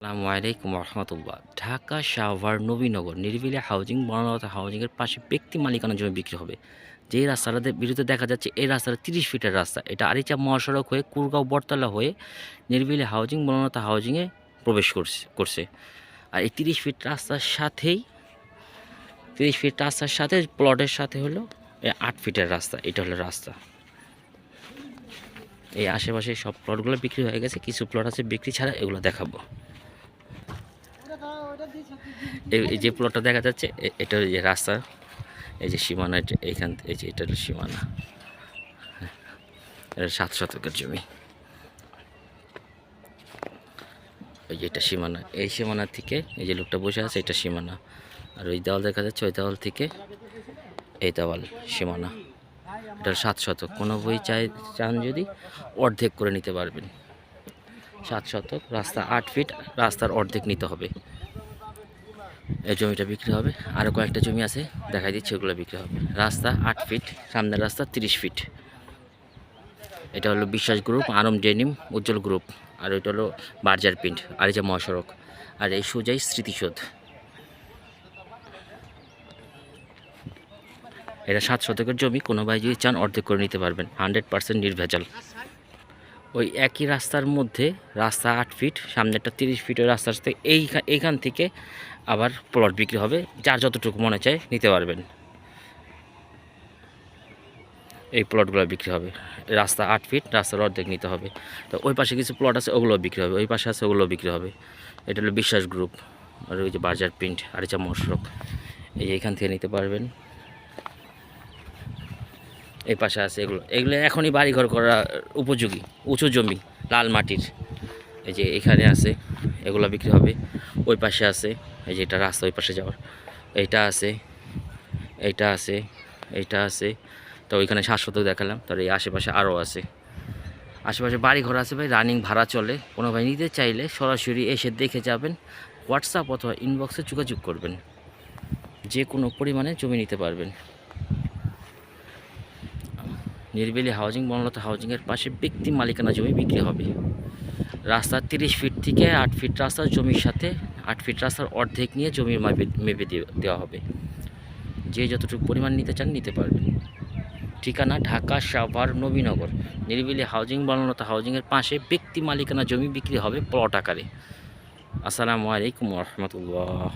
আসসালামু আলাইকুম রহমতুল্লাহ। ঢাকা সাভার নবীনগর নিরিবিলি হাউজিং বনলতা হাউজিংয়ের পাশে ব্যক্তি মালিকানা জমি বিক্রি হবে। যেই রাস্তাটা বিরুদ্ধে দেখা যাচ্ছে এই রাস্তাটা ৩০ ফিটের রাস্তা। এটা আরিচা মহাসড়ক হয়ে কুরগাঁও বটতলা হয়ে নিরিবিলি হাউজিং বনলতা হাউজিংয়ে প্রবেশ করছে। আর এই ৩০ ফিট রাস্তার সাথেই ৩০ ফিট রাস্তার সাথে প্লটের সাথে হলো ৮ ফিটের রাস্তা। এটা হলো রাস্তা। এই আশেপাশে সব প্লটগুলো বিক্রি হয়ে গেছে, কিছু প্লট আছে বিক্রি ছাড়া, এগুলো দেখাবো। এই যে প্লটটা দেখা যাচ্ছে এটা ওই যে রাস্তা, এই যে সীমানা, এইখান এই যে এটা হলো সীমানা। এটা ৭ শতকের জমি। ওই যে এটা সীমানা, এই সীমানা থেকে এই যে লোকটা বসে আছে এটা সীমানা। আর ওই দেওয়াল দেখা যাচ্ছে, ওই দেওয়াল থেকে এই দেওয়াল সীমানা। এটা ৭ শতক। কোনো বই চান যদি অর্ধেক করে নিতে পারবেন। ৭ শতক, রাস্তা ৮ ফিট, রাস্তার অর্ধেক নিতে হবে। এই জমিটা বিক্রি হবে। আরও কয়েকটা জমি আছে দেখাই দিচ্ছি, ওগুলো বিক্রি হবে। রাস্তা ৮ ফিট, সামনের রাস্তা ৩০ ফিট। এটা হলো বিশ্বাস গ্রুপ, আরম ডেনিম, উজ্জ্বল গ্রুপ। আর এটা হলো বার্জার প্রিন্ট, আরিচা মহাসড়ক। আর এই সোজাই স্মৃতিসৌধ। এটা ৭ শতকের জমি। কোনো ভাই যদি চান অর্ধেক করে নিতে পারবেন, 100% নির্ভেজাল। ওই একই রাস্তার মধ্যে রাস্তা ৮ ফিট, সামনেরটা ৩০ ফিটের রাস্তার সাথে এইখান থেকে আবার প্লট বিক্রি হবে। যার যতটুকু মনে চায় নিতে পারবেন। এই প্লটগুলো বিক্রি হবে। রাস্তা ৮ ফিট, রাস্তার অর্ধেক নিতে হবে। তো ওই পাশে কিছু প্লট আছে, ওগুলো বিক্রি হবে। ওই পাশে আছে, ওগুলো বিক্রি হবে। এটা হলো বিশ্বাস গ্রুপ। আর ওই যে বাজার প্রিন্ট, আরিচা মহাসড়ক। এই এখান থেকে নিতে পারবেন। এই পাশে আছে এগুলো, এগুলো এখনই বাড়িঘর করা উপযোগী উঁচু জমি, লাল মাটির। এই যে এখানে আছে, এগুলো বিক্রি হবে। ওই পাশে আছে, এই যে এটা রাস্তা ওই পাশে যাওয়ার, এইটা আছে, এইটা আছে, এইটা আছে। তো ওইখানে ৭ শতক দেখালাম। তার এই আশেপাশে আরও আছে, আশেপাশে বাড়ি ঘর আছে ভাই, রানিং ভাড়া চলে। কোনো ভাই নিতে চাইলে সরাসরি এসে দেখে যাবেন, হোয়াটসঅ্যাপ অথবা ইনবক্সে যোগাযোগ করবেন। যে কোনো পরিমাণে জমি নিতে পারবেন। নিরিবিলি হাউজিং বনলতা হাউজিংয়ের পাশে ব্যক্তি মালিকানা জমি বিক্রি হবে। রাস্তার ৩০ ফিট থেকে ৮ ফিট রাস্তার জমির সাথে ৮ ফিট রাস্তার অর্ধেক নিয়ে জমির মেপে দেওয়া হবে। যে যতটুকু পরিমাণ নিতে চান নিতে পারবেন। ঠিকানা ঢাকা সাভার নবীনগর নিরিবিলি হাউজিং বনলতা হাউজিংয়ের পাশে ব্যক্তি মালিকানা জমি বিক্রি হবে প্লট আকারে। আসসালামু আলাইকুম রহমতুল্লাহ।